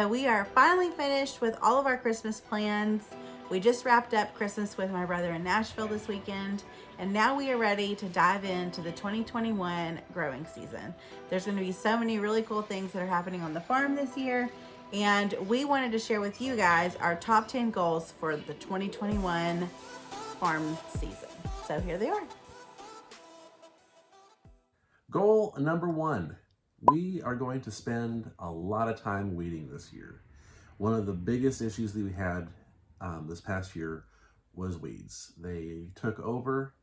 So we are finally finished with all of our Christmas plans. We just wrapped up Christmas with my brother in Nashville this weekend, and now we are ready to dive into the 2021 growing season. There's going to be so many really cool things that are happening on the farm this year, and we wanted to share with you guys our top 10 goals for the 2021 farm season. So here they are. Goal number 1. We are going to spend a lot of time weeding this year. One of the biggest issues that we had this past year was weeds. They took over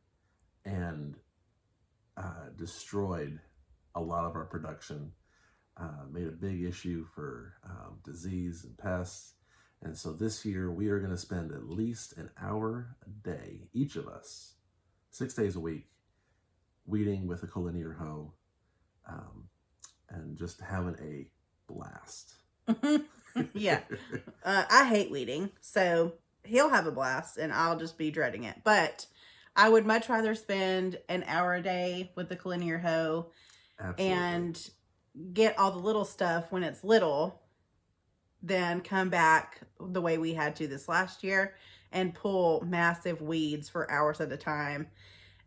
and destroyed a lot of our production, made a big issue for disease and pests. And so this year we are going to spend at least an hour a day, each of us, 6 days a week, weeding with a collinear hoe, and just having a blast. Yeah. I hate weeding, so he'll have a blast and I'll just be dreading it. But I would much rather spend an hour a day with the collinear hoe. Absolutely. And get all the little stuff when it's little than come back the way we had to this last year and pull massive weeds for hours at a time.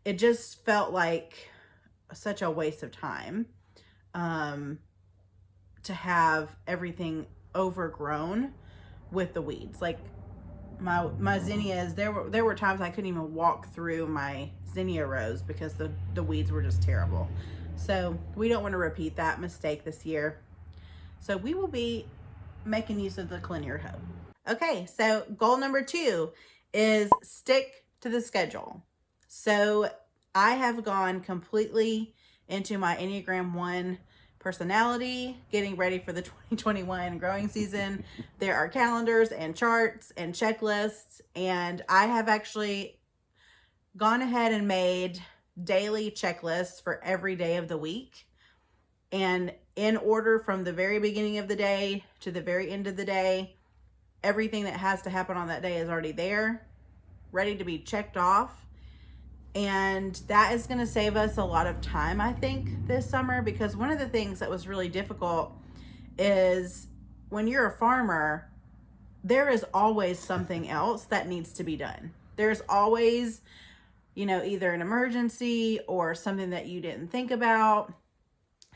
It just felt like such a waste of time to have everything overgrown with the weeds. Like my zinnias, there were times I couldn't even walk through my zinnia rows because the weeds were just terrible. So we don't want to repeat that mistake this year. So we will be making use of the collinear hoe. Okay, so goal number 2 is stick to the schedule. So I have gone completely into my Enneagram 1 personality, getting ready for the 2021 growing season. There are calendars and charts and checklists, and I have actually gone ahead and made daily checklists for every day of the week. And in order from the very beginning of the day to the very end of the day, everything that has to happen on that day is already there, ready to be checked off. And that is going to save us a lot of time, I think, this summer, because one of the things that was really difficult is when you're a farmer, there is always something else that needs to be done. There's always, either an emergency or something that you didn't think about.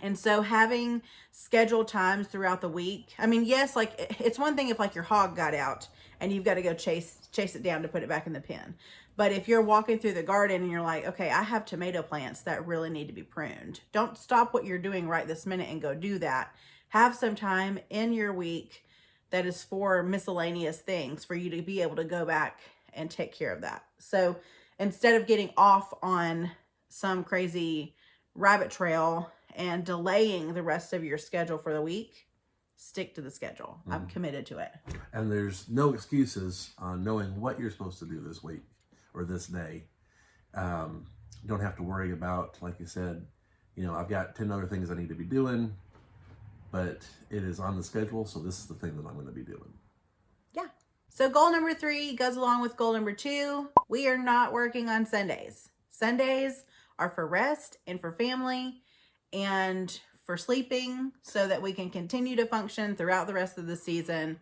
And so having scheduled times throughout the week, yes, like it's one thing if like your hog got out and you've got to go chase it down to put it back in the pen. But if you're walking through the garden and you're like, okay, I have tomato plants that really need to be pruned. Don't stop what you're doing right this minute and go do that. Have some time in your week that is for miscellaneous things for you to be able to go back and take care of that. So instead of getting off on some crazy rabbit trail and delaying the rest of your schedule for the week, stick to the schedule. I'm committed to it. And there's no excuses on knowing what you're supposed to do this week or this day. Don't have to worry about, like you said, I've got 10 other things I need to be doing, but it is on the schedule, so this is the thing that I'm going to be doing. Yeah. So goal number 3 goes along with goal number 2. We are not working on Sundays. Sundays are for rest and for family and for sleeping so that we can continue to function throughout the rest of the season.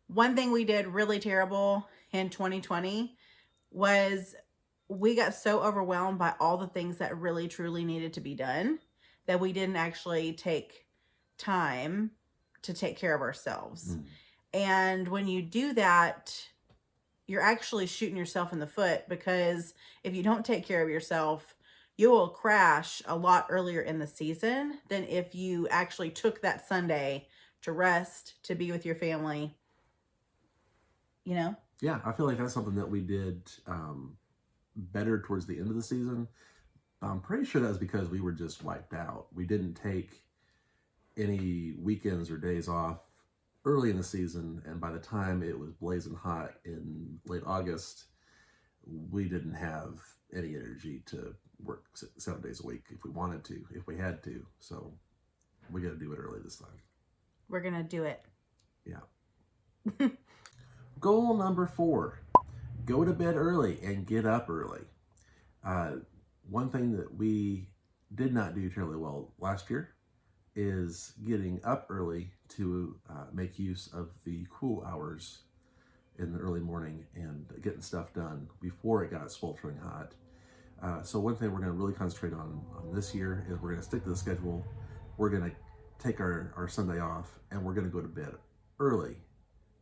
One thing we did really terrible in 2020 was we got so overwhelmed by all the things that really truly needed to be done that we didn't actually take time to take care of ourselves. And when you do that, you're actually shooting yourself in the foot, because if you don't take care of yourself, you will crash a lot earlier in the season than if you actually took that Sunday to rest, to be with your family, Yeah, I feel like that's something that we did better towards the end of the season. I'm pretty sure that was because we were just wiped out. We didn't take any weekends or days off early in the season, and by the time it was blazing hot in late August, we didn't have any energy to work 7 days a week if we wanted to, if we had to. So we got to do it early this time. We're going to do it. Yeah. Goal number 4, go to bed early and get up early. One thing that we did not do terribly well last year is getting up early to make use of the cool hours in the early morning and getting stuff done before it got sweltering hot. So one thing we're going to really concentrate on this year is we're going to stick to the schedule. We're going to take our Sunday off, and we're going to go to bed early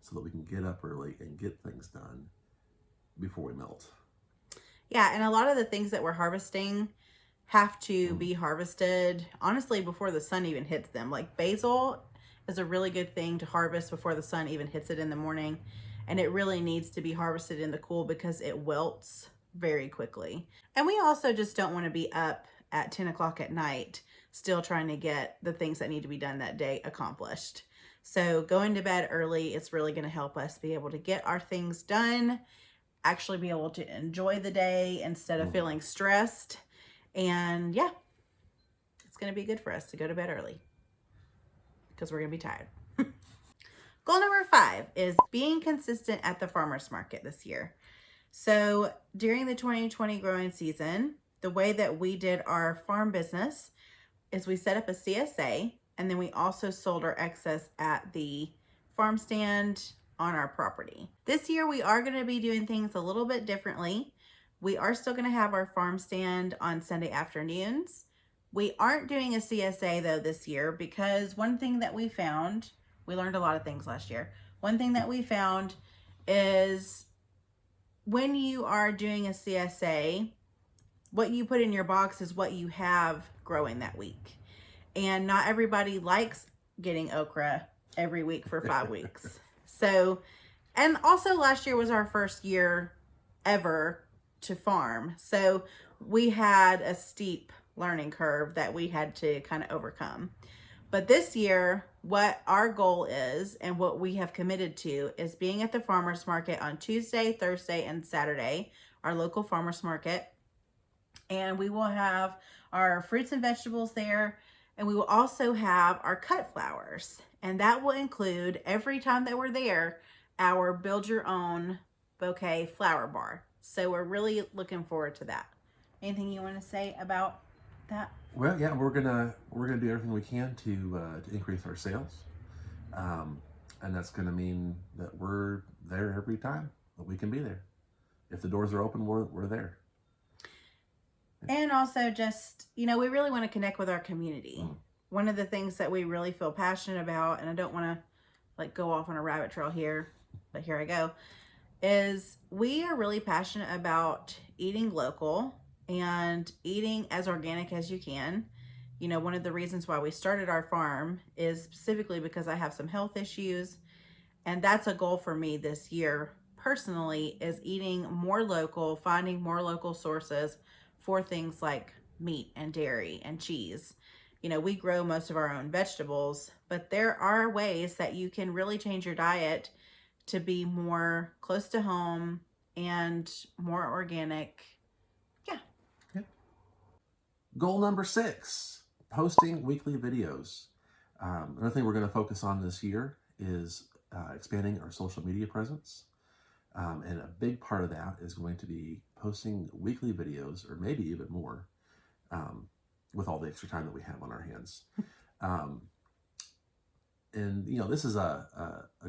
so that we can get up early and get things done before we melt. Yeah, and a lot of the things that we're harvesting have to be harvested, honestly, before the sun even hits them. Like basil is a really good thing to harvest before the sun even hits it in the morning. And it really needs to be harvested in the cool because it wilts very quickly. And we also just don't want to be up at 10 o'clock at night still trying to get the things that need to be done that day accomplished. So going to bed early is really going to help us be able to get our things done, actually be able to enjoy the day instead of feeling stressed. And yeah, it's going to be good for us to go to bed early because we're going to be tired. Goal number 5 is being consistent at the farmer's market this year. So during the 2020 growing season, the way that we did our farm business is we set up a CSA, and then we also sold our excess at the farm stand on our property. This year, we are going to be doing things a little bit differently. We are still going to have our farm stand on Sunday afternoons. We aren't doing a CSA though this year because one thing that we found, we learned a lot of things last year. One thing that we found is when you are doing a CSA, what you put in your box is what you have growing that week. And not everybody likes getting okra every week for 5 weeks. So, and also last year was our first year ever to farm. So we had a steep learning curve that we had to kind of overcome. But this year, what our goal is and what we have committed to is being at the farmer's market on Tuesday, Thursday, and Saturday, our local farmer's market. And we will have our fruits and vegetables there. And we will also have our cut flowers. And that will include, every time that we're there, our build your own bouquet flower bar. So we're really looking forward to that. Anything you want to say about that? Well, yeah, we're gonna do everything we can to increase our sales, and that's gonna mean that we're there every time that we can be there. If the doors are open, we're there. And also just, we really want to connect with our community. One of the things that we really feel passionate about, and I don't want to go off on a rabbit trail here, but here I go, is we are really passionate about eating local and eating as organic as you can. One of the reasons why we started our farm is specifically because I have some health issues, and that's a goal for me this year personally, is eating more local, finding more local sources for things like meat and dairy and cheese. We grow most of our own vegetables, but there are ways that you can really change your diet to be more close to home and more organic. Yeah. Goal number 6, posting weekly videos. Another thing we're going to focus on this year is expanding our social media presence. And a big part of that is going to be posting weekly videos, or maybe even more, with all the extra time that we have on our hands. And this is a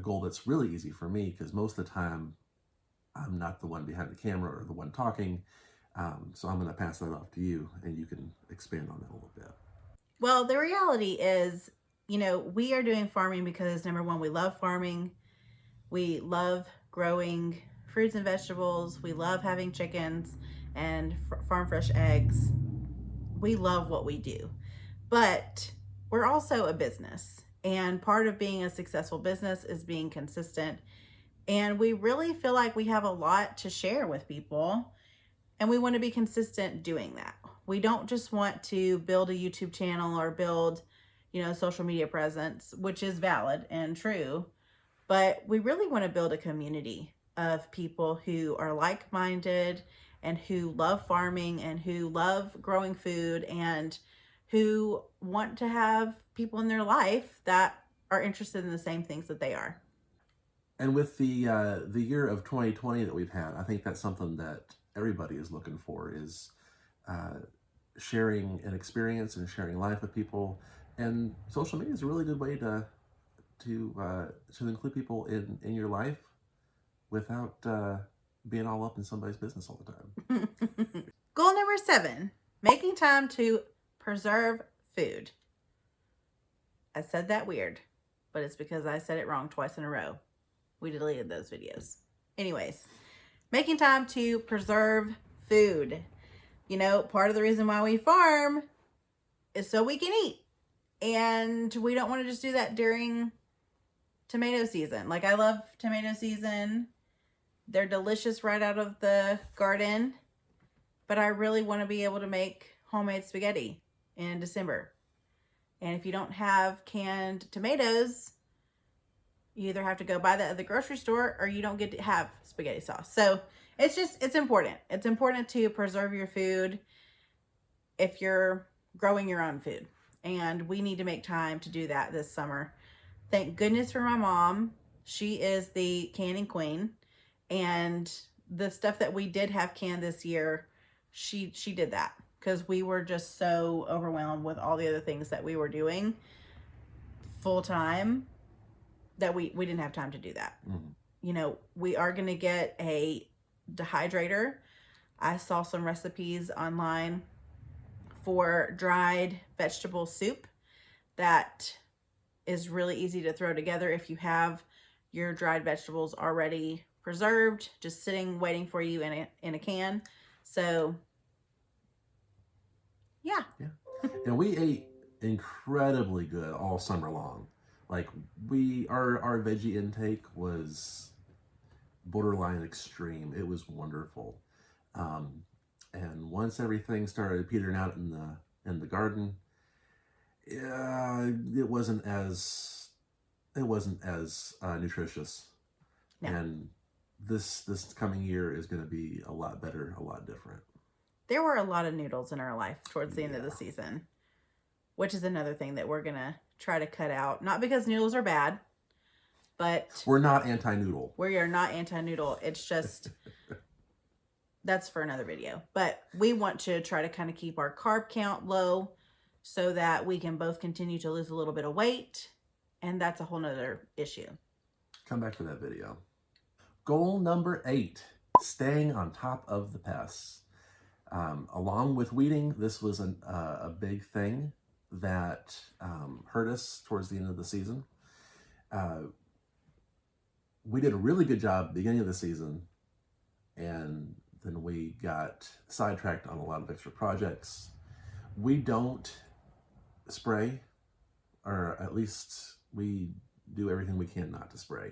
goal that's really easy for me because most of the time I'm not the one behind the camera or the one talking. So I'm going to pass that off to you, and you can expand on that a little bit. Well, the reality is, we are doing farming because, number one, we love farming. We love growing fruits and vegetables. We love having chickens and farm fresh eggs. We love what we do, but we're also a business, and part of being a successful business is being consistent. And we really feel like we have a lot to share with people, and we want to be consistent doing that. We don't just want to build a YouTube channel or build, social media presence, which is valid and true, but we really want to build a community of people who are like-minded and who love farming and who love growing food and who want to have people in their life that are interested in the same things that they are. And with the year of 2020 that we've had, I think that's something that everybody is looking for, is sharing an experience and sharing life with people, And social media is a really good way to include people in your life without being all up in somebody's business all the time. Goal number 7, making time to preserve food. I said that weird, but it's because I said it wrong twice in a row. We deleted those videos. Anyways, making time to preserve food. You know, part of the reason why we farm is so we can eat. And we don't want to just do that during tomato season. Like, I love tomato season. They're delicious right out of the garden. But I really want to be able to make homemade spaghetti in December. And if you don't have canned tomatoes, you either have to go buy that at the grocery store or you don't get to have spaghetti sauce. So it's important. It's important to preserve your food if you're growing your own food. And we need to make time to do that this summer. Thank goodness for my mom. She is the canning queen. And the stuff that we did have canned this year, she did that. Because we were just so overwhelmed with all the other things that we were doing full time that we didn't have time to do that. Mm-hmm. You know, we are going to get a dehydrator. I saw some recipes online for dried vegetable soup that is really easy to throw together if you have your dried vegetables already preserved, just sitting waiting for you in a can. So yeah. And we ate incredibly good all summer long. Like, our veggie intake was borderline extreme. It was wonderful. And once everything started petering out in the garden, it wasn't as nutritious. No. And this coming year is going to be a lot better, a lot different. There were a lot of noodles in our life towards the end of the season, which is another thing that we're going to try to cut out. Not because noodles are bad, but we're not anti-noodle. We are not anti-noodle. It's just that's for another video. But we want to try to kind of keep our carb count low so that we can both continue to lose a little bit of weight. And that's a whole nother issue. Come back for that video. Goal number 8, staying on top of the pests. Along with weeding, this was a big thing that hurt us towards the end of the season. We did a really good job at the beginning of the season, and then we got sidetracked on a lot of extra projects. We don't spray, or at least we do everything we can not to spray.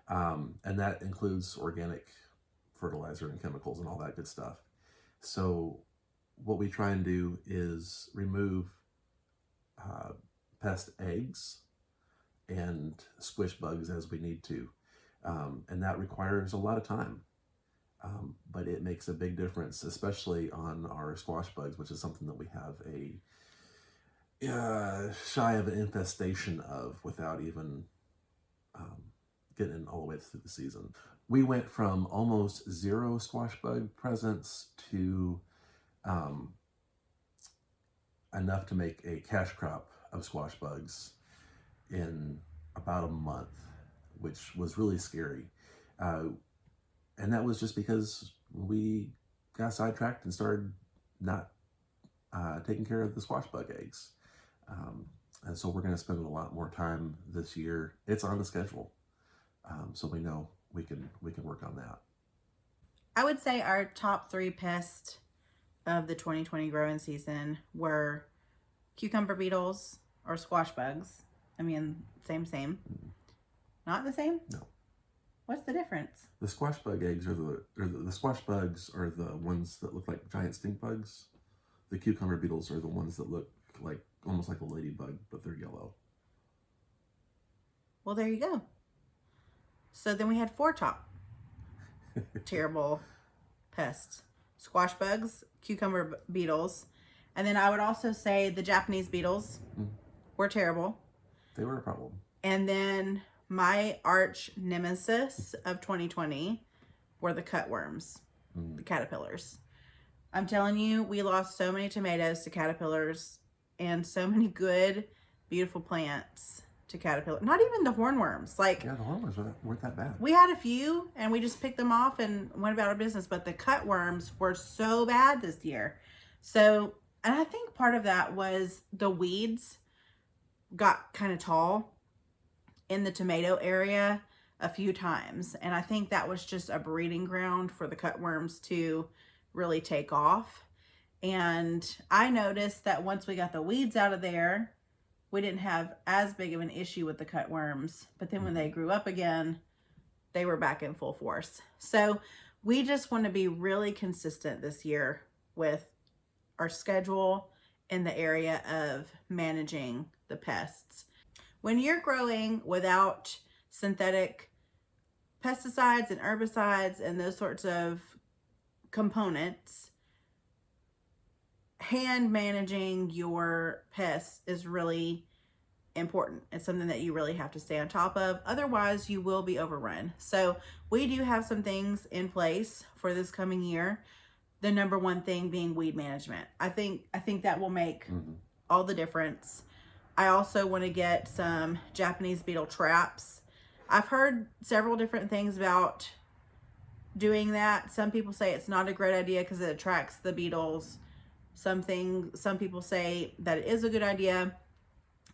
And that includes organic fertilizer and chemicals and all that good stuff. So what we try and do is remove pest eggs and squish bugs as we need to. And that requires a lot of time. But it makes a big difference, especially on our squash bugs, which is something that we have a shy of an infestation of without even getting all the way through the season. We went from almost 0 squash bug presence to enough to make a cash crop of squash bugs in about a month, which was really scary. And that was just because we got sidetracked and started not taking care of the squash bug eggs. And so we're going to spend a lot more time this year. It's on the schedule. So we know we can work on that. I would say our top 3 pests of the 2020 growing season were cucumber beetles or squash bugs. I mean, same. Not the same? No. What's the difference? The squash bug eggs the squash bugs are the ones that look like giant stink bugs. The cucumber beetles are the ones that look like almost like a ladybug, but they're yellow. Well, there you go. So then we had 4 top terrible pests. Squash bugs, cucumber beetles, and then I would also say the Japanese beetles were terrible. They were a problem. And then my arch nemesis of 2020 were the cutworms, the caterpillars. I'm telling you, we lost so many tomatoes to caterpillars and so many good beautiful plants to caterpillar. Not even the hornworms. Like, Yeah, the hornworms weren't that bad. we had a few and we just picked them off and went about our business, but the cutworms were so bad this year. So, and I think part of that was the weeds got kind of tall in the tomato area a few times. And I think that was just a breeding ground for the cutworms to really take off. And I noticed that once we got the weeds out of there, we didn't have as big of an issue with the cutworms. But then when they grew up again, they were back in full force. So we just want to be really consistent this year with our schedule in the area of managing the pests. When you're growing without synthetic pesticides and herbicides and those sorts of components, hand managing your pests is really important. It's something that you really have to stay on top of. Otherwise, you will be overrun. So we do have some things in place for this coming year. The number one thing being weed management. I think that will make all the difference. I also want to get some Japanese beetle traps. I've heard several different things about doing that. Some people say it's not a great idea because it attracts the beetles. Some people say that it is a good idea.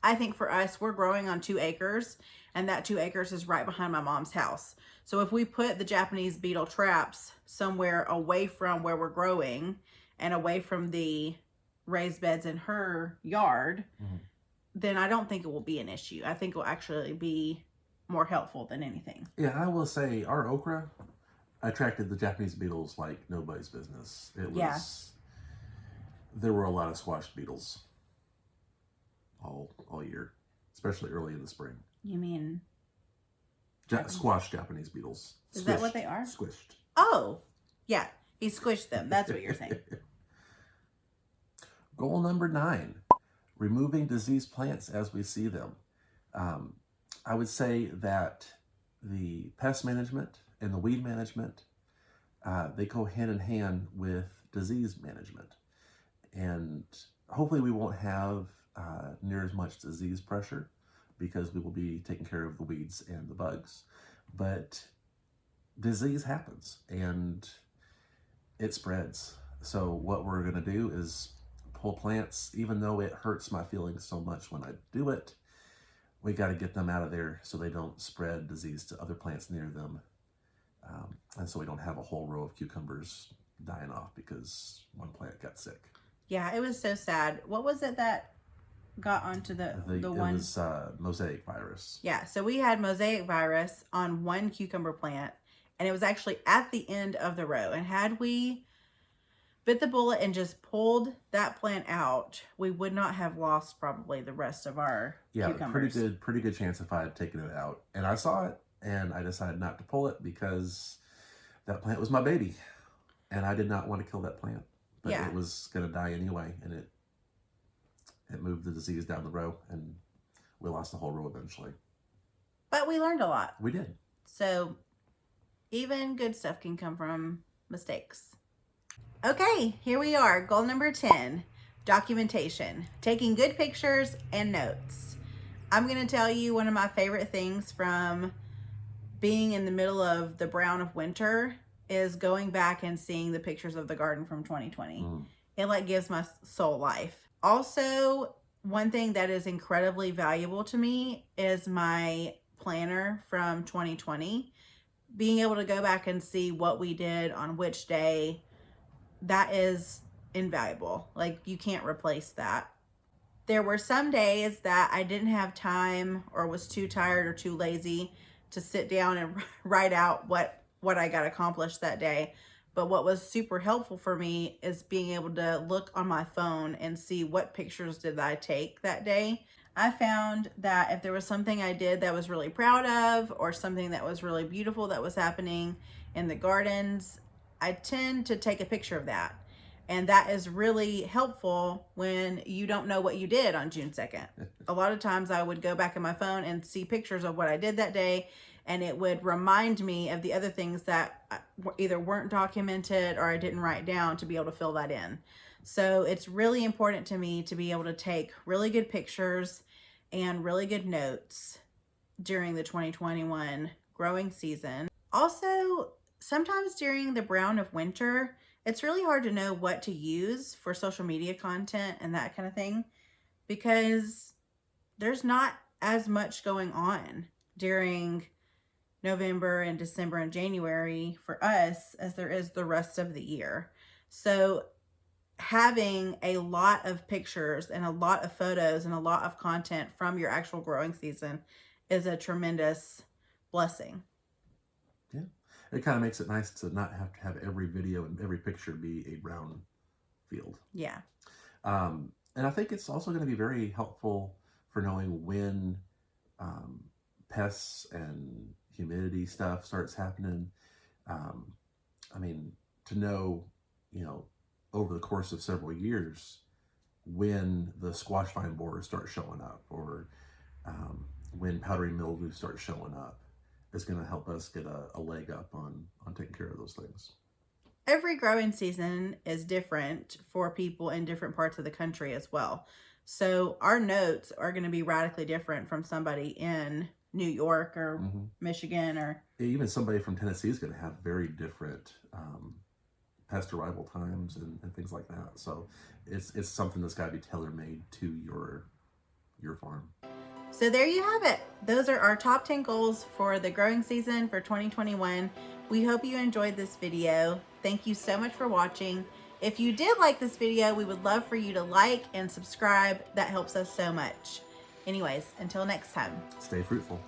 I think for us, we're growing on 2 acres, and that 2 acres is right behind my mom's house. So if we put the Japanese beetle traps somewhere away from where we're growing and away from the raised beds in her yard, then I don't think it will be an issue. I think it will actually be more helpful than anything. Yeah, I will say our okra attracted the Japanese beetles like nobody's business. It was, there were a lot of squashed beetles all year, especially early in the spring. You mean squashed Japanese beetles? Is that what they are? Squished. Oh, yeah, he squished them. That's what you're saying. Goal number 9, removing diseased plants as we see them. I would say that the pest management and the weed management, they go hand in hand with disease management. And hopefully we won't have near as much disease pressure because we will be taking care of the weeds and the bugs. But disease happens and it spreads. So what we're going to do is pull plants, even though it hurts my feelings so much when I do it, we got to get them out of there so they don't spread disease to other plants near them. And so we don't have a whole row of cucumbers dying off because one plant got sick. Yeah, it was so sad. What was it that got onto the one? It was mosaic virus. Yeah, so we had mosaic virus on one cucumber plant, and it was actually at the end of the row. And had we bit the bullet and just pulled that plant out, we would not have lost probably the rest of our cucumbers. Pretty good chance if I had taken it out. And I saw it, and I decided not to pull it because that plant was my baby, and I did not want to kill that plant. But it was going to die anyway, and it moved the disease down the row, and we lost the whole row eventually. But we learned a lot. We did. So even good stuff can come from mistakes. Okay, here we are. Goal number 10, documentation. Taking good pictures and notes. I'm going to tell you one of my favorite things from being in the middle of the brown of winter is going back and seeing the pictures of the garden from 2020. It like gives my soul life. Also, one thing that is incredibly valuable to me is my planner from 2020. Being able to go back and see what we did on which day, that is invaluable. Like, you can't replace that. There were some days that I didn't have time or was too tired or too lazy to sit down and write out what I got accomplished that day. But what was super helpful for me is being able to look on my phone and see what pictures did I take that day. I found that if there was something I did that I was really proud of, or something that was really beautiful that was happening in the gardens, I tend to take a picture of that. And that is really helpful when you don't know what you did on June 2nd. A lot of times I would go back in my phone and see pictures of what I did that day, and it would remind me of the other things that either weren't documented or I didn't write down to be able to fill that in. So it's really important to me to be able to take really good pictures and really good notes during the 2021 growing season. Also, sometimes during the brown of winter, it's really hard to know what to use for social media content and that kind of thing, because there's not as much going on during November and December and January for us as there is the rest of the year. So having a lot of pictures and a lot of photos and a lot of content from your actual growing season is a tremendous blessing. Yeah. It kind of makes it nice to not have to have every video and every picture be a brown field. Yeah. And I think it's also going to be very helpful for knowing when pests and humidity stuff starts happening. I mean, to know, over the course of several years, when the squash vine borers start showing up, or when powdery mildew starts showing up, is going to help us get a leg up on taking care of those things. Every growing season is different for people in different parts of the country as well. So our notes are going to be radically different from somebody in New York or Michigan, or even somebody from Tennessee is going to have very different pest arrival times and things like that. So it's something that's got to be tailor-made to your farm. So there you have it. Those are our top 10 goals for the growing season for 2021. We hope you enjoyed this video. Thank you so much for watching. If you did like this video, we would love for you to like and subscribe. That helps us so much. Anyways, until next time. Stay fruitful.